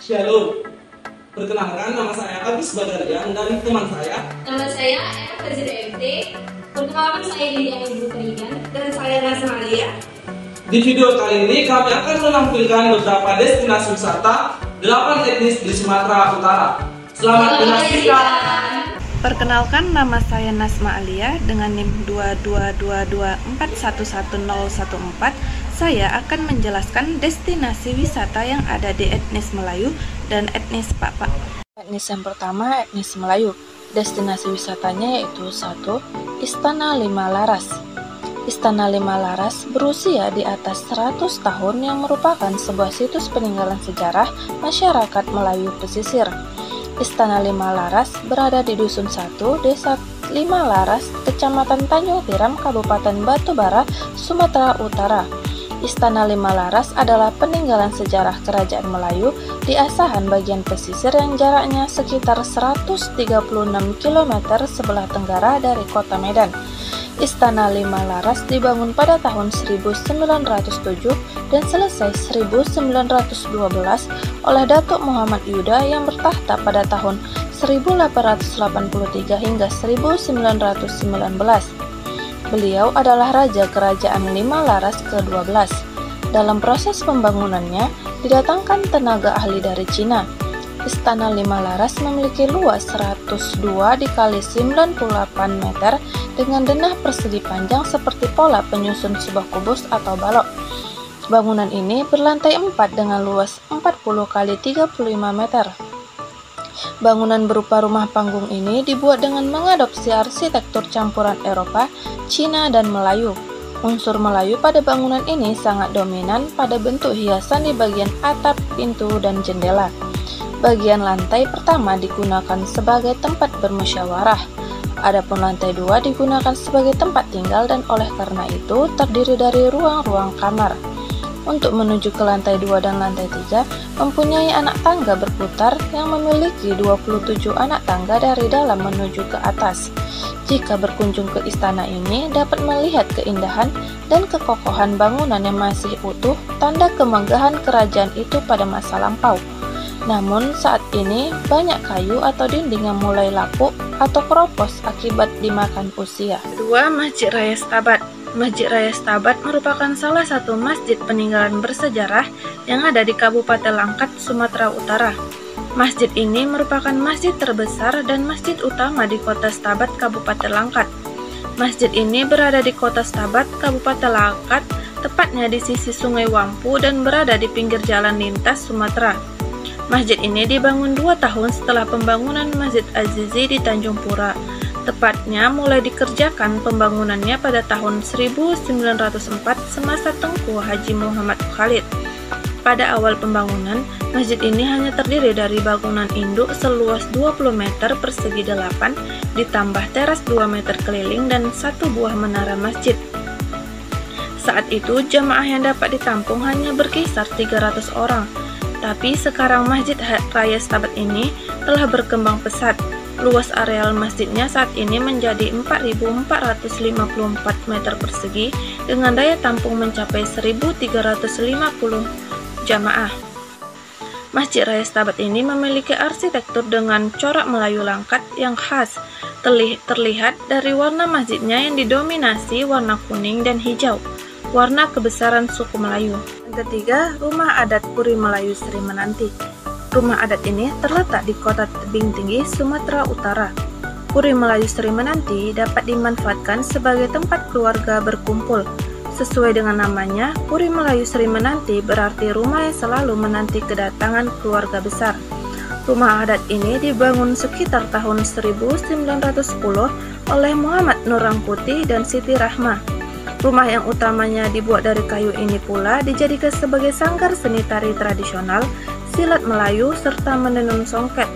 Shalom. Perkenalkan, nama saya Agus Bagarian dan teman saya. Nama saya Eva PZMT. Perkenalkan, saya Lidia Ibu Keringan dan saya Nasma Alia. Di video kali ini kami akan menampilkan beberapa destinasi wisata 8 etnis di Sumatera Utara. Selamat menyaksikan. Perkenalkan, nama saya Nasma Alia dengan NIM 22224111014. Saya akan menjelaskan destinasi wisata yang ada di etnis Melayu dan etnis Pakpak. Etnis yang pertama, etnis Melayu. Destinasi wisatanya yaitu 1. Istana Lima Laras. Istana Lima Laras berusia di atas 100 tahun yang merupakan sebuah situs peninggalan sejarah masyarakat Melayu pesisir. Istana Lima Laras berada di Dusun 1, Desa Lima Laras, Kecamatan Tanjung Tiram, Kabupaten Batubara, Sumatera Utara. Istana Lima Laras adalah peninggalan sejarah kerajaan Melayu di Asahan bagian pesisir yang jaraknya sekitar 136 km sebelah tenggara dari kota Medan. Istana Lima Laras dibangun pada tahun 1907 dan selesai 1912 oleh Datuk Muhammad Yuda yang bertahta pada tahun 1883 hingga 1919. Beliau adalah Raja Kerajaan Lima Laras ke-12. Dalam proses pembangunannya, didatangkan tenaga ahli dari Cina. Istana Lima Laras memiliki luas 102 dikali 98 meter dengan denah persegi panjang seperti pola penyusun sebuah kubus atau balok. Bangunan ini berlantai 4 dengan luas 40 kali 35 meter. Bangunan berupa rumah panggung ini dibuat dengan mengadopsi arsitektur campuran Eropa, Cina, dan Melayu. Unsur Melayu pada bangunan ini sangat dominan pada bentuk hiasan di bagian atap, pintu, dan jendela. Bagian lantai pertama digunakan sebagai tempat bermusyawarah. Adapun lantai 2 digunakan sebagai tempat tinggal dan oleh karena itu terdiri dari ruang-ruang kamar. Untuk menuju ke lantai 2 dan lantai 3 mempunyai anak tangga berputar yang memiliki 27 anak tangga dari dalam menuju ke atas. Jika berkunjung ke istana ini dapat melihat keindahan dan kekokohan bangunan yang masih utuh, tanda kemegahan kerajaan itu pada masa lampau. Namun saat ini banyak kayu atau dinding yang mulai lapuk atau keropos akibat dimakan usia. 2. Masjid Raya Stabat. Masjid Raya Stabat merupakan salah satu masjid peninggalan bersejarah yang ada di Kabupaten Langkat, Sumatera Utara. Masjid ini merupakan masjid terbesar dan masjid utama di kota Stabat, Kabupaten Langkat. Masjid ini berada di kota Stabat, Kabupaten Langkat, tepatnya di sisi Sungai Wampu dan berada di pinggir jalan lintas Sumatera. Masjid ini dibangun 2 tahun setelah pembangunan Masjid Azizi di Tanjung Pura. Tepatnya mulai dikerjakan pembangunannya pada tahun 1904 semasa Tengku Haji Muhammad Khalid. Pada awal pembangunan, masjid ini hanya terdiri dari bangunan induk seluas 20 meter persegi 8, ditambah teras 2 meter keliling dan 1 buah menara masjid. Saat itu jamaah yang dapat ditampung hanya berkisar 300 orang. Tapi sekarang Masjid Raya Stabat ini telah berkembang pesat. Luas areal masjidnya saat ini menjadi 4.454 meter persegi dengan daya tampung mencapai 1.350 jamaah. Masjid Raya Stabat ini memiliki arsitektur dengan corak Melayu Langkat yang khas. Terlihat dari warna masjidnya yang didominasi warna kuning dan hijau, warna kebesaran suku Melayu. Yang ketiga, Rumah Adat Puri Melayu Sri Menanti. Rumah adat ini terletak di Kota Tebing Tinggi, Sumatera Utara. Puri Melayu Sri Menanti dapat dimanfaatkan sebagai tempat keluarga berkumpul. Sesuai dengan namanya, Puri Melayu Sri Menanti berarti rumah yang selalu menanti kedatangan keluarga besar. Rumah adat ini dibangun sekitar tahun 1910 oleh Muhammad Nur Rangkuti dan Siti Rahmah. Rumah yang utamanya dibuat dari kayu ini pula dijadikan sebagai sanggar seni tari tradisional, silat Melayu, serta menenun songket.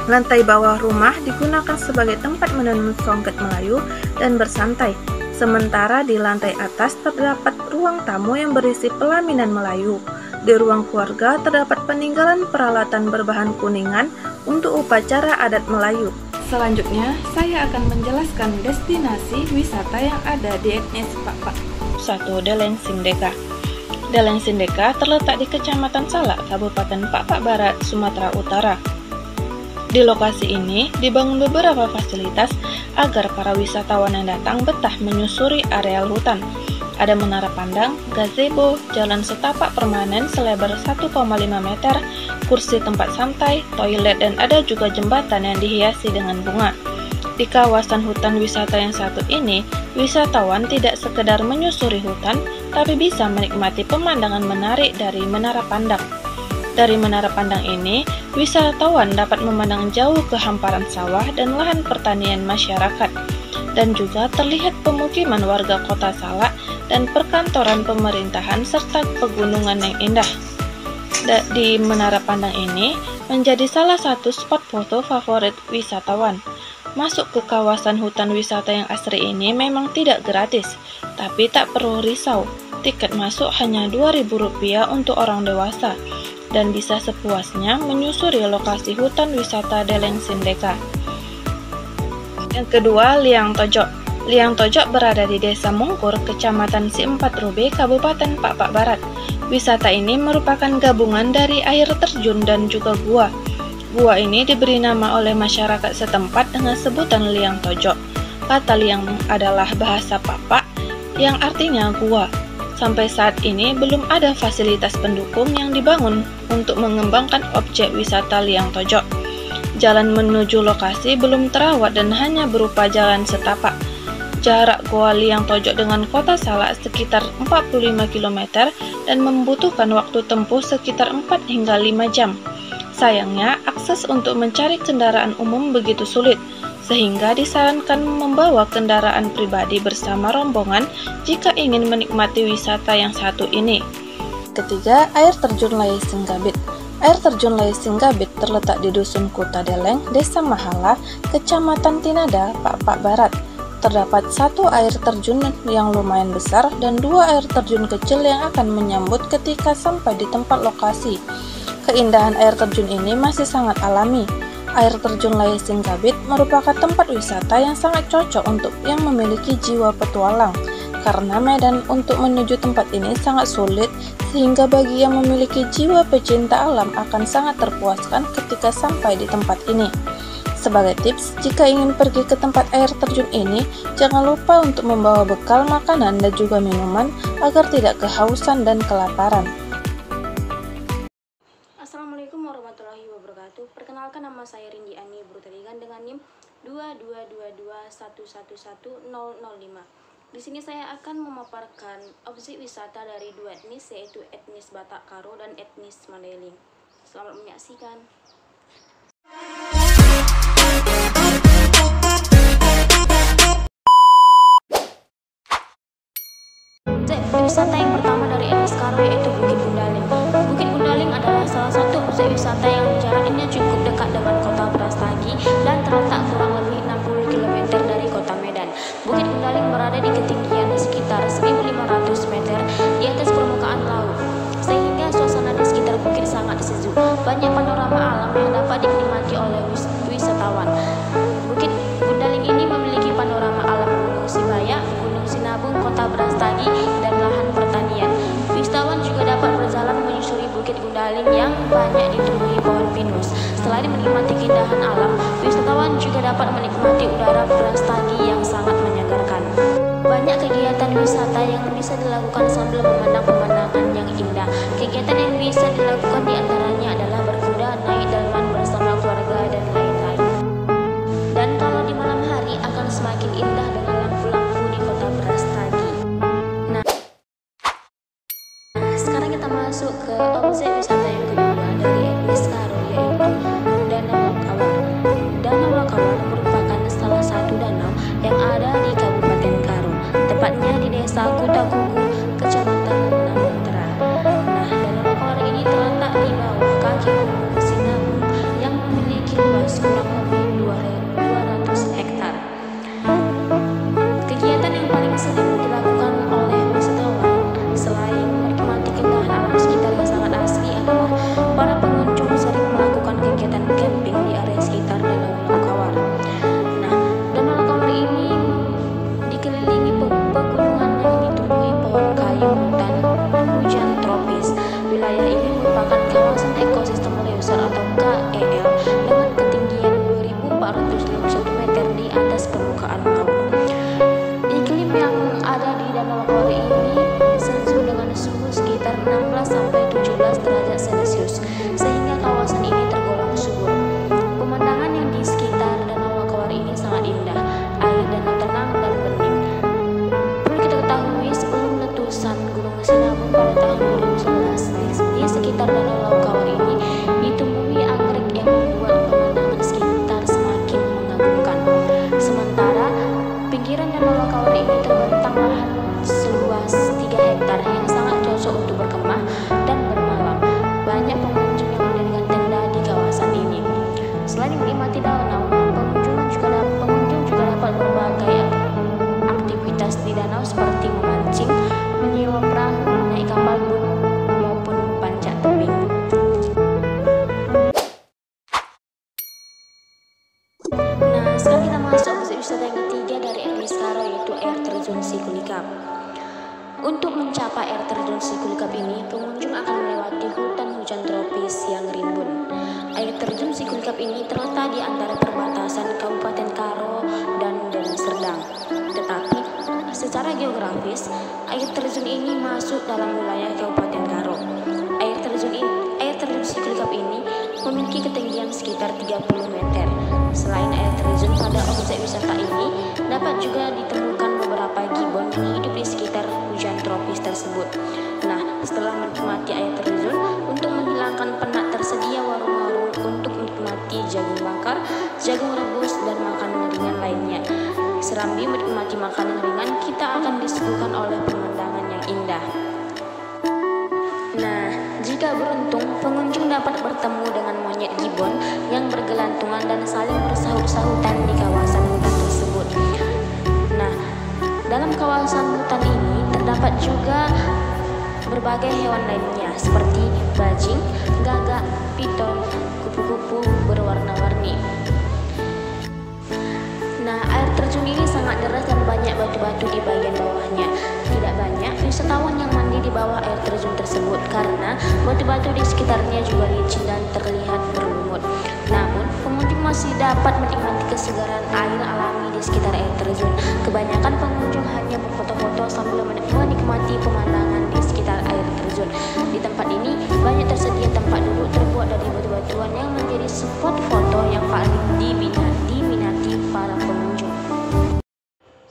Lantai bawah rumah digunakan sebagai tempat menenun songket Melayu dan bersantai, sementara di lantai atas terdapat ruang tamu yang berisi pelaminan Melayu. Di ruang keluarga terdapat peninggalan peralatan berbahan kuningan untuk upacara adat Melayu. Selanjutnya, saya akan menjelaskan destinasi wisata yang ada di etnis Pakpak. 1. Deleng Simdeka. Deleng Sindeka terletak di Kecamatan Salak, Kabupaten Pak Barat, Sumatera Utara. Di lokasi ini dibangun beberapa fasilitas agar para wisatawan yang datang betah menyusuri areal hutan. Ada menara pandang, gazebo, jalan setapak permanen selebar 1,5 meter, kursi tempat santai, toilet, dan ada juga jembatan yang dihiasi dengan bunga. Di kawasan hutan wisata yang satu ini, wisatawan tidak sekedar menyusuri hutan, tapi bisa menikmati pemandangan menarik dari menara pandang. Dari menara pandang ini, wisatawan dapat memandang jauh ke hamparan sawah dan lahan pertanian masyarakat, dan juga terlihat pemukiman warga kota Salak dan perkantoran pemerintahan serta pegunungan yang indah. Di menara pandang ini menjadi salah satu spot foto favorit wisatawan. Masuk ke kawasan hutan wisata yang asri ini memang tidak gratis, tapi tak perlu risau. Tiket masuk hanya Rp2.000 untuk orang dewasa, dan bisa sepuasnya menyusuri lokasi hutan wisata Deleng Sindeka. Yang kedua, Liang Tojok. Liang Tojok berada di Desa Mungkur, Kecamatan Si4 Rube, Kabupaten Pak Barat. Wisata ini merupakan gabungan dari air terjun dan juga gua. Gua ini diberi nama oleh masyarakat setempat dengan sebutan Liang Tojok. Kata liang adalah bahasa Papak yang artinya gua. Sampai saat ini belum ada fasilitas pendukung yang dibangun untuk mengembangkan objek wisata Liang Tojok. Jalan menuju lokasi belum terawat dan hanya berupa jalan setapak. Jarak Goa Liang Tojok dengan kota Salak sekitar 45 km dan membutuhkan waktu tempuh sekitar 4 hingga 5 jam. Sayangnya, akses untuk mencari kendaraan umum begitu sulit, sehingga disarankan membawa kendaraan pribadi bersama rombongan jika ingin menikmati wisata yang satu ini. Ketiga, air terjun Lai Singgabit. Air terjun Lai Singgabit terletak di Dusun Kuta Deleng, Desa Mahala, Kecamatan Tinada, Pak Barat. Terdapat satu air terjun yang lumayan besar dan dua air terjun kecil yang akan menyambut ketika sampai di tempat lokasi. Keindahan air terjun ini masih sangat alami. Air terjun Lai Singgabit merupakan tempat wisata yang sangat cocok untuk yang memiliki jiwa petualang, karena medan untuk menuju tempat ini sangat sulit, sehingga bagi yang memiliki jiwa pecinta alam akan sangat terpuaskan ketika sampai di tempat ini. Sebagai tips, jika ingin pergi ke tempat air terjun ini, jangan lupa untuk membawa bekal makanan dan juga minuman agar tidak kehausan dan kelaparan. Assalamualaikum warahmatullahi wabarakatuh. Perkenalkan, nama saya Rindi Ani Brutaligan dengan NIM 22221111005. Di sini saya akan memaparkan objek wisata dari dua etnis, yaitu etnis Batak Karo dan etnis Mandailing. Selamat menyaksikan. Wisata yang pertama dari etnis Karo yaitu Bukit Gundaling. Bukit Gundaling adalah salah satu objek wisata yang jaraknya cukup dekat dengan kota Brastagi dan terletak kurang lebih 60 km dari kota Medan. Bukit Gundaling berada di ketinggian sekitar 1.500 meter di atas permukaan laut, sehingga suasana di sekitar bukit sangat sejuk. Banyak panorama alam yang dapat dinikmati oleh wisatawan. Bukit Gundaling ini memiliki panorama alam Gunung Sibaya, Gunung Sinabung, kota Brastagi, dan lahan pertanian. Wisatawan juga dapat berjalan menyusuri Bukit Gundaling yang banyak ditumbuhi pohon pinus. Selain menikmati keindahan alam, wisatawan juga dapat menikmati udara Brastagi yang sangat menyegarkan. Banyak kegiatan wisata yang bisa dilakukan sambil memandang pemandangan yang indah. Kegiatan yang bisa dilakukan diantaranya adalah berkuda, naik delman bersama keluarga, dan lain-lain. Dan kalau di malam hari akan semakin indah dengan lampu-lampu di kota Brastagi. Nah, sekarang kita masuk ke objek wisata yang kedua dari etnis Karo, yaitu Danau Lokawar. Danau Lokawar merupakan salah satu danau yang ada di Kabupaten Karo, tepatnya di Desa Kutakugu, Kecamatan Namontra. Nah, Danau Lokawar ini terletak di bawah kaki Sikulkap. Untuk mencapai air terjun Sikulkap ini, pengunjung akan melewati hutan hujan tropis yang rimbun. Air terjun Sikulkap ini terletak di antara perbatasan Kabupaten Karo dan Deli Serdang. Tetapi, secara geografis, air terjun ini masuk dalam wilayah Kabupaten Karo. Air terjun Sikulkap ini memiliki ketinggian sekitar 30 meter. Selain air terjun pada objek wisata ini, dapat juga ditemukan beberapa gibbon yang hidup di sekitar hujan tropis tersebut. Nah, setelah menikmati air terjun, untuk menghilangkan penat tersedia warung-warung untuk menikmati jagung bakar, jagung rebus, dan makanan ringan lainnya. Serambi menikmati makanan ringan, kita akan disuguhkan oleh pemandangan yang indah. Nah, jika beruntung, pengunjung dapat bertemu dengan monyet gibbon yang bergelantungan dan saling bersahut-sahutan di kawasan hutan tersebut. Nah, dalam kawasan hutan ini terdapat juga berbagai hewan lainnya seperti bajing, gagak, piton, kupu-kupu berwarna-warni. Nah, air terjun ini sangat deras dan banyak batu-batu di bagian bawahnya. Tidak banyak wisatawan yang mandi di bawah air terjun tersebut karena batu-batu di sekitarnya juga licin dan terlihat berlumut. Namun, pengunjung masih dapat menikmati kesegaran air alami di sekitar air terjun. Kebanyakan pengunjung hanya berfoto-foto sambil menikmati pemandangan di sekitar air terjun. Di tempat ini, banyak tersedia tempat duduk terbuat dari batu-batuan yang menjadi spot foto yang paling diminati para pengunjung.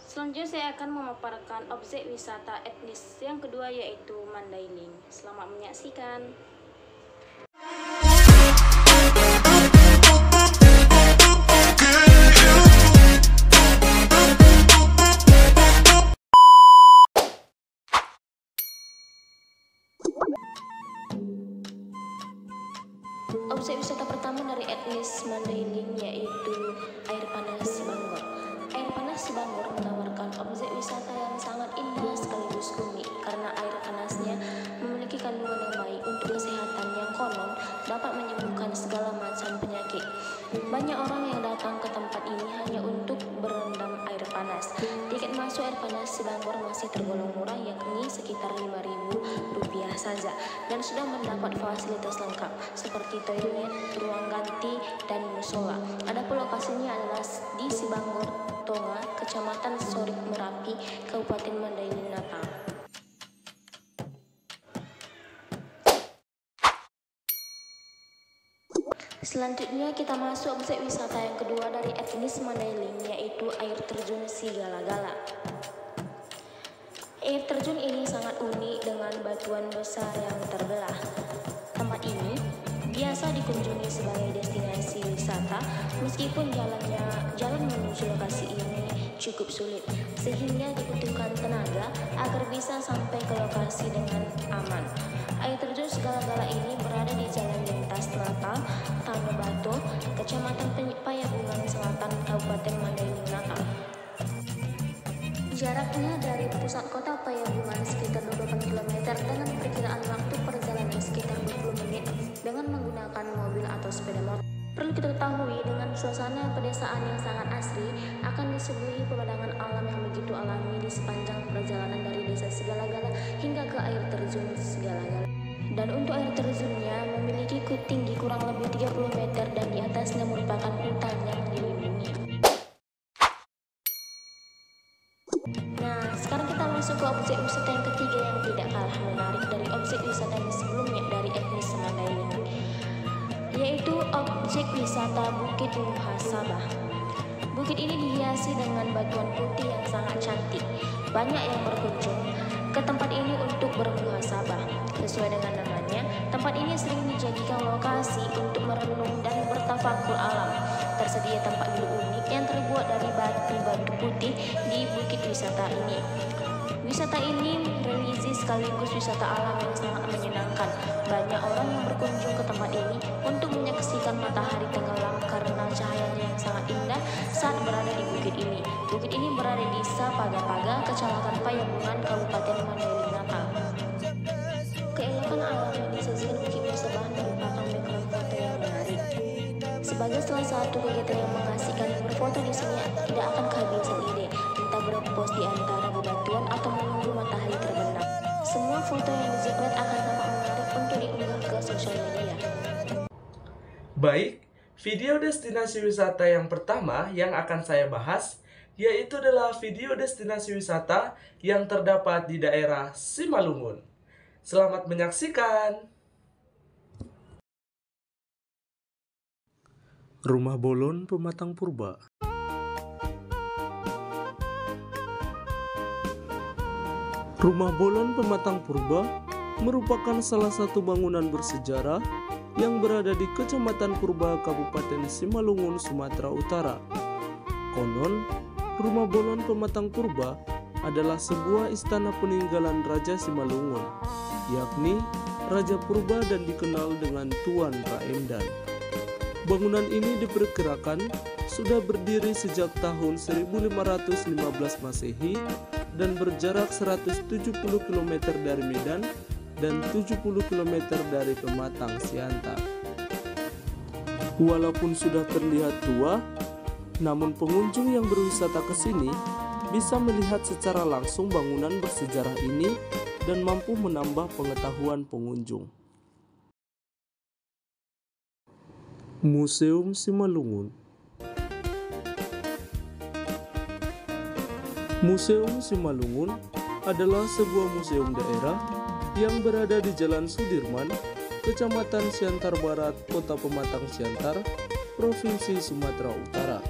Selanjutnya saya akan memaparkan objek wisata etnis yang kedua, yaitu Mandailing. Selamat menyaksikan. Objek wisata pertama dari etnis Mandailing yaitu air panas Sibanggor. Air panas Sibanggor menawarkan objek wisata yang sangat indah sekaligus unik karena air panasnya memiliki kandungan yang baik untuk kesehatan yang konon dapat menyembuhkan segala macam penyakit. Banyak orang yang datang ke tempat ini hanya untuk berendam air panas. Tiket masuk air panas Sibanggor masih tergolong murah, yakni sekitar Rp5.000 saja, dan sudah mendapat fasilitas lengkap seperti toilet, ruang ganti, dan musola. Adapun lokasinya adalah di Sibanggor, Tonga, Kecamatan Sorik Merapi, Kabupaten Mandailing, Natal. Selanjutnya kita masuk objek wisata yang kedua dari etnis Mandailing, yaitu air terjun Sigala-Gala. Air terjun ini sangat unik dengan batuan besar yang terbelah. Tempat ini biasa dikunjungi sebagai destinasi wisata, meskipun jalan menuju lokasi ini cukup sulit, sehingga dibutuhkan tenaga agar bisa sampai ke lokasi dengan aman. Air terjun Sigala-Gala ini berada di Jalan Lintas Natal, Tanah Batu, Kecamatan Payakumbuh Selatan, Kabupaten Mandailing, Natal. Jaraknya dari pusat kota Payakumbuh sekitar 28 km dengan perkiraan waktu perjalanan sekitar 20 menit dengan menggunakan mobil atau sepeda motor. Perlu kita ketahui, dengan suasana pedesaan yang sangat asri akan disuguhi pemandangan alam yang begitu alami di sepanjang perjalanan dari desa Sigala-Gala hingga ke air terjun Sigala-Gala. Dan untuk air terjunnya memiliki tinggi kurang lebih 30 meter dan di atasnya merupakan hutan yang dilindungi. Nah, sekarang kita masuk ke objek wisata yang ketiga yang tidak kalah menarik dari objek wisata yang sebelumnya dari etnis Mandailing, yaitu objek wisata Bukit Muhasabah. Bukit ini dihiasi dengan batuan putih yang sangat cantik. Banyak yang berkunjung ke tempat ini untuk bermuhasabah. Sesuai dengan namanya, tempat ini sering dijadikan lokasi untuk merenung dan bertafakur alam. Tersedia tempat duduk unik yang terbuat dari batu-batu putih di bukit wisata ini. Wisata ini religi sekaligus wisata alam yang sangat menyenangkan. Banyak orang yang berkunjung ke tempat ini untuk menyaksikan matahari tenggelam karena cahayanya yang sangat indah saat berada di bukit ini. Bukit ini berada di Desa Paga-Paga, Kecamatan Payakumbuh, Kabupaten Mandailing, Natal. Keelokan alam yang disajikan Bukit Muhasabah merupakan background foto yang menarik. Sebagai salah satu kegiatan yang mengasihkan, berfoto di sini tidak akan kehabisan ide, entah berpos di antara bebatuan atau Semua foto yang dizipret akan tampak menarik untuk diunggah ke sosial media. Baik, video destinasi wisata yang pertama yang akan saya bahas yaitu adalah video destinasi wisata yang terdapat di daerah Simalungun. Selamat menyaksikan. Rumah Bolon Pematang Purba. Rumah Bolon Pematang Purba merupakan salah satu bangunan bersejarah yang berada di Kecamatan Purba, Kabupaten Simalungun, Sumatera Utara. Konon, Rumah Bolon Pematang Purba adalah sebuah istana peninggalan Raja Simalungun, yakni Raja Purba dan dikenal dengan Tuan Raendan. Bangunan ini diperkirakan sudah berdiri sejak tahun 1515 Masehi dan berjarak 170 km dari Medan dan 70 km dari Pematang Siantar. Walaupun sudah terlihat tua, namun pengunjung yang berwisata ke sini bisa melihat secara langsung bangunan bersejarah ini dan mampu menambah pengetahuan pengunjung. Museum Simalungun. Museum Simalungun adalah sebuah museum daerah yang berada di Jalan Sudirman, Kecamatan Siantar Barat, Kota Pematang Siantar, Provinsi Sumatera Utara.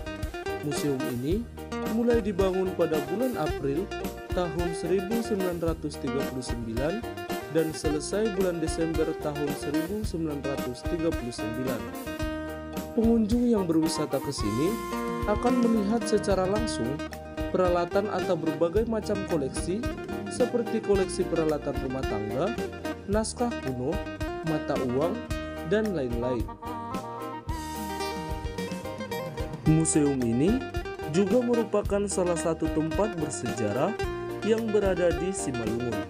Museum ini mulai dibangun pada bulan April tahun 1939 dan selesai bulan Desember tahun 1939. Pengunjung yang berwisata ke sini akan melihat secara langsung peralatan atau berbagai macam koleksi seperti koleksi peralatan rumah tangga, naskah kuno, mata uang, dan lain-lain. Museum ini juga merupakan salah satu tempat bersejarah yang berada di Simalungun.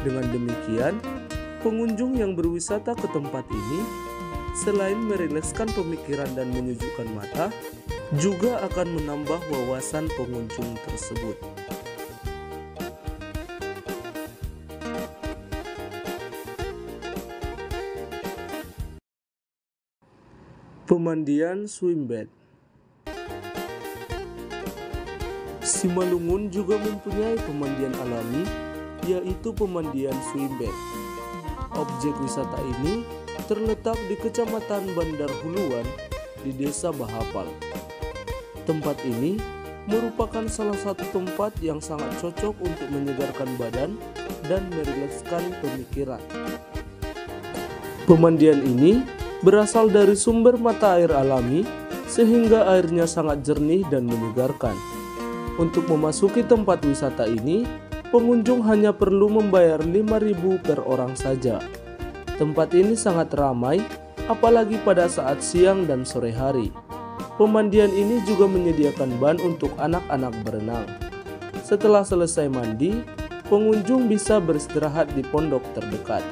Dengan demikian, pengunjung yang berwisata ke tempat ini selain merilekskan pemikiran dan menyejukkan mata, juga akan menambah wawasan pengunjung tersebut. Pemandian Swimbad. Simalungun juga mempunyai pemandian alami, yaitu pemandian Swimbad. Objek wisata ini terletak di Kecamatan Bandar Huluan di Desa Bahapal. Tempat ini merupakan salah satu tempat yang sangat cocok untuk menyegarkan badan dan merilekskan pemikiran. Pemandian ini berasal dari sumber mata air alami sehingga airnya sangat jernih dan menyegarkan. Untuk memasuki tempat wisata ini, pengunjung hanya perlu membayar 5.000 per orang saja. Tempat ini sangat ramai, apalagi pada saat siang dan sore hari. Pemandian ini juga menyediakan ban untuk anak-anak berenang. Setelah selesai mandi, pengunjung bisa beristirahat di pondok terdekat.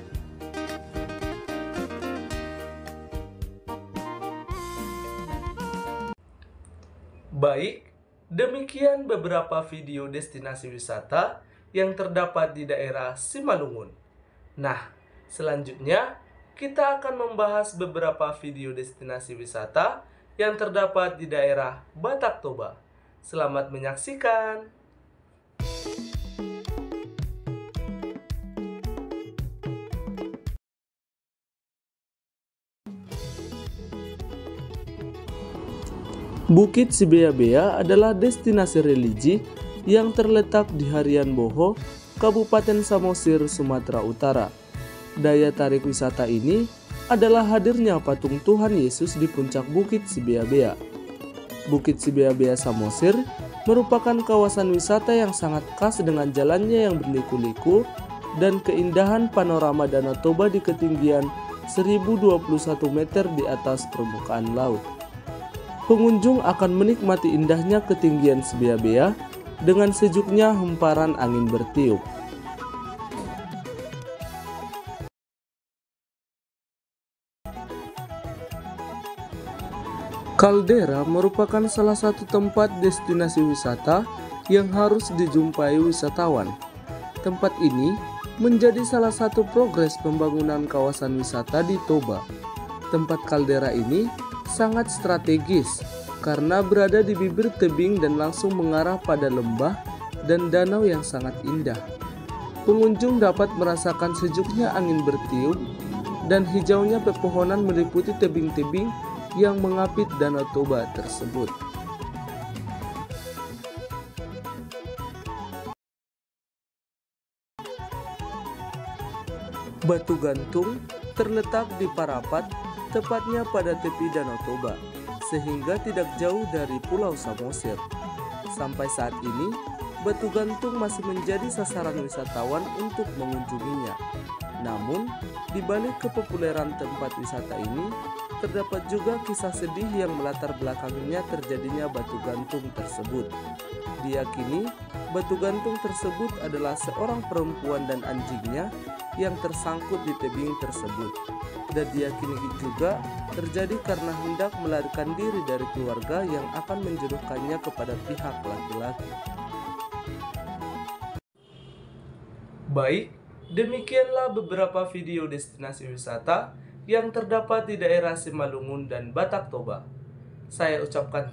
Baik, demikian beberapa video destinasi wisata yang terdapat di daerah Simalungun. Nah, selanjutnya, kita akan membahas beberapa video destinasi wisata yang terdapat di daerah Batak Toba. Selamat menyaksikan! Bukit Sibea-bea adalah destinasi religi yang terletak di Harian Boho, Kabupaten Samosir, Sumatera Utara. Daya tarik wisata ini adalah hadirnya patung Tuhan Yesus di puncak Bukit Sibea-bea. Bukit Sibea-bea Samosir merupakan kawasan wisata yang sangat khas dengan jalannya yang berliku-liku dan keindahan panorama Danau Toba di ketinggian 1021 meter di atas permukaan laut. Pengunjung akan menikmati indahnya ketinggian Sibea-bea dengan sejuknya hemparan angin bertiup. Kaldera merupakan salah satu tempat destinasi wisata yang harus dijumpai wisatawan. Tempat ini menjadi salah satu progres pembangunan kawasan wisata di Toba. Tempat kaldera ini sangat strategis karena berada di bibir tebing dan langsung mengarah pada lembah dan danau yang sangat indah. Pengunjung dapat merasakan sejuknya angin bertiup dan hijaunya pepohonan meliputi tebing-tebing yang mengapit Danau Toba tersebut. Batu gantung terletak di Parapat, tepatnya pada tepi Danau Toba, sehingga tidak jauh dari Pulau Samosir. Sampai saat ini, batu gantung masih menjadi sasaran wisatawan untuk mengunjunginya. Namun, di balik kepopuleran tempat wisata ini, terdapat juga kisah sedih yang melatar belakanginya terjadinya batu gantung tersebut. Diyakini, batu gantung tersebut adalah seorang perempuan dan anjingnya yang tersangkut di tebing tersebut. Dan diyakini juga terjadi karena hendak melarikan diri dari keluarga yang akan menjodohkannya kepada pihak laki-laki. Baik, demikianlah beberapa video destinasi wisata yang terdapat di daerah Simalungun dan Batak Toba. Saya ucapkan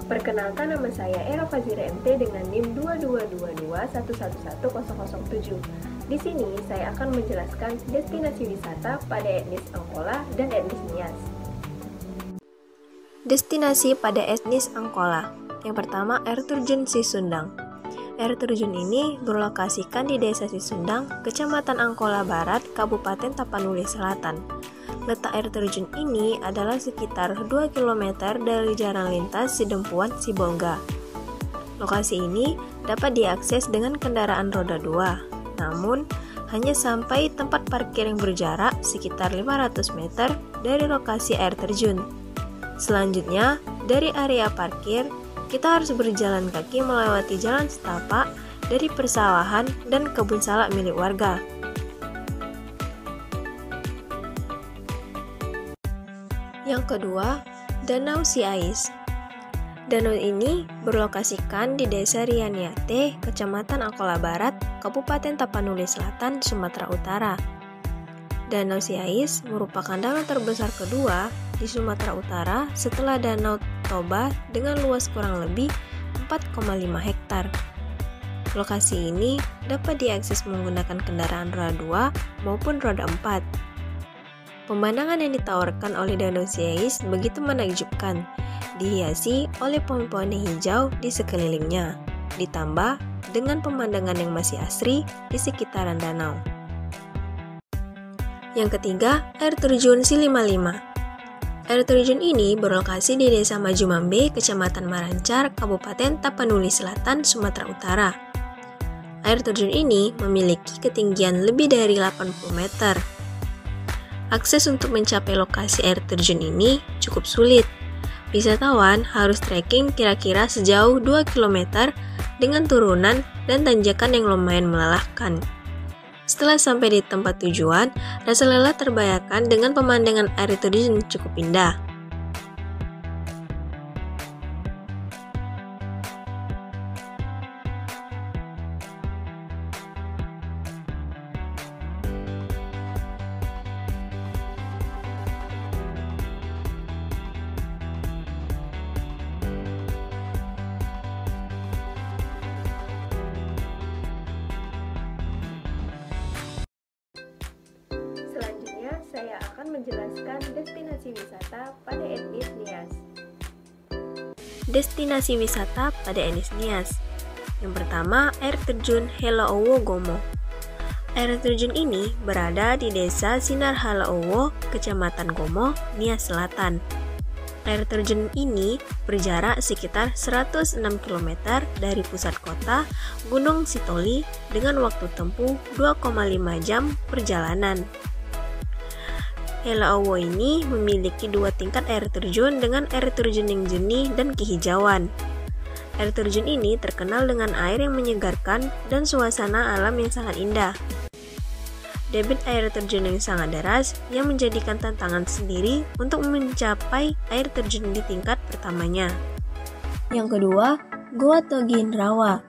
perkenalkan, nama saya Era Fazira MT dengan NIM 2222111007. Di sini saya akan menjelaskan destinasi wisata pada etnis Angkola dan etnis Nias. Destinasi pada etnis Angkola. Yang pertama, air terjun Sisundang. Air terjun ini berlokasikan di Desa Sisundang, Kecamatan Angkola Barat, Kabupaten Tapanuli Selatan. Letak air terjun ini adalah sekitar 2 km dari jalan lintas Sidempuan Sibolga. Lokasi ini dapat diakses dengan kendaraan roda 2, namun hanya sampai tempat parkir yang berjarak sekitar 500 meter dari lokasi air terjun. Selanjutnya, dari area parkir, kita harus berjalan kaki melewati jalan setapak dari persawahan dan kebun salak milik warga. Yang kedua, Danau Siais. Danau ini berlokasikan di Desa Rianiate, Kecamatan Angkola Barat, Kabupaten Tapanuli Selatan, Sumatera Utara. Danau Siais merupakan danau terbesar kedua di Sumatera Utara setelah Danau Toba dengan luas kurang lebih 4,5 hektar. Lokasi ini dapat diakses menggunakan kendaraan roda 2 maupun roda 4. Pemandangan yang ditawarkan oleh Danau Siais begitu menakjubkan, dihiasi oleh pohon-pohon yang hijau di sekelilingnya, ditambah dengan pemandangan yang masih asri di sekitaran danau. Yang ketiga, air terjun Silimalima. Air terjun ini berlokasi di Desa Majumambe, Kecamatan Marancar, Kabupaten Tapanuli Selatan, Sumatera Utara. Air terjun ini memiliki ketinggian lebih dari 80 meter. Akses untuk mencapai lokasi air terjun ini cukup sulit. Wisatawan harus trekking kira-kira sejauh 2 km dengan turunan dan tanjakan yang lumayan melelahkan. Setelah sampai di tempat tujuan, rasa lelah terbayarkan dengan pemandangan air terjun cukup indah. Saya akan menjelaskan destinasi wisata pada etnis Nias. Destinasi wisata pada etnis Nias. Yang pertama, air terjun Helaowo Gomo. Air terjun ini berada di Desa Sinar Halaowo, Kecamatan Gomo, Nias Selatan. Air terjun ini berjarak sekitar 106 km dari pusat kota Gunung Sitoli dengan waktu tempuh 2,5 jam perjalanan. Helaowo ini memiliki 2 tingkat air terjun dengan air terjun yang jernih dan kehijauan. Air terjun ini terkenal dengan air yang menyegarkan dan suasana alam yang sangat indah. Debit air terjun yang sangat deras yang menjadikan tantangan sendiri untuk mencapai air terjun di tingkat pertamanya. Yang kedua, Goa Togiin Rawa.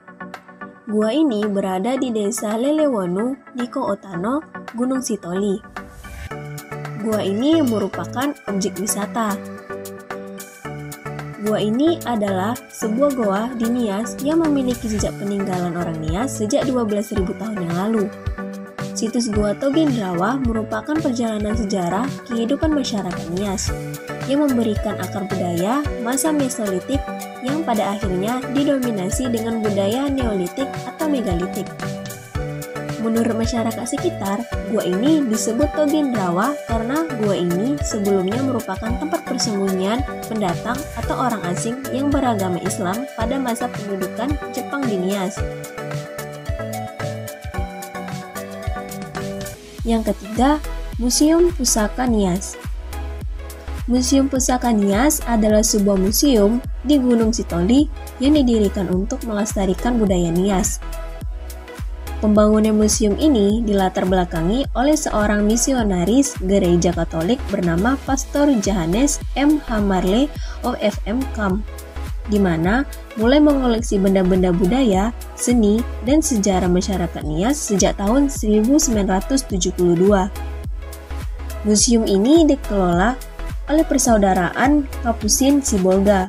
Gua ini berada di desa Lelewonu, Niko Otano, Gunung Sitoli. Gua ini merupakan objek wisata. Gua ini adalah sebuah goa di Nias yang memiliki jejak peninggalan orang Nias sejak 12.000 tahun yang lalu. Situs Gua Togendrawa merupakan perjalanan sejarah kehidupan masyarakat Nias yang memberikan akar budaya masa Mesolitik yang pada akhirnya didominasi dengan budaya Neolitik atau Megalitik. Menurut masyarakat sekitar, gua ini disebut Togendrawa karena gua ini sebelumnya merupakan tempat persembunyian pendatang atau orang asing yang beragama Islam pada masa pendudukan Jepang di Nias. Yang ketiga, Museum Pusaka Nias. Museum Pusaka Nias adalah sebuah museum di Gunung Sitoli yang didirikan untuk melestarikan budaya Nias. Pembangunan museum ini dilatar belakangi oleh seorang misionaris gereja Katolik bernama Pastor Johannes M. Hamarle OFM Kam, di mana mulai mengoleksi benda-benda budaya, seni, dan sejarah masyarakat Nias sejak tahun 1972. Museum ini dikelola oleh Persaudaraan Kapusin Sibolga.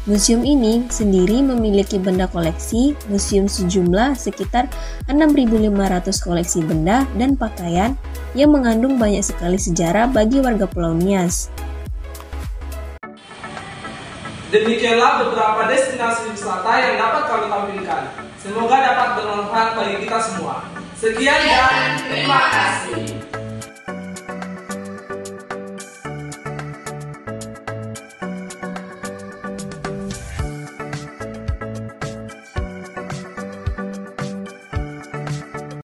Museum ini sendiri memiliki benda koleksi museum sejumlah sekitar 6.500 koleksi benda dan pakaian yang mengandung banyak sekali sejarah bagi warga Pulau Nias. Demikianlah beberapa destinasi wisata yang dapat kami tampilkan. Semoga dapat bermanfaat bagi kita semua. Sekian dan terima kasih.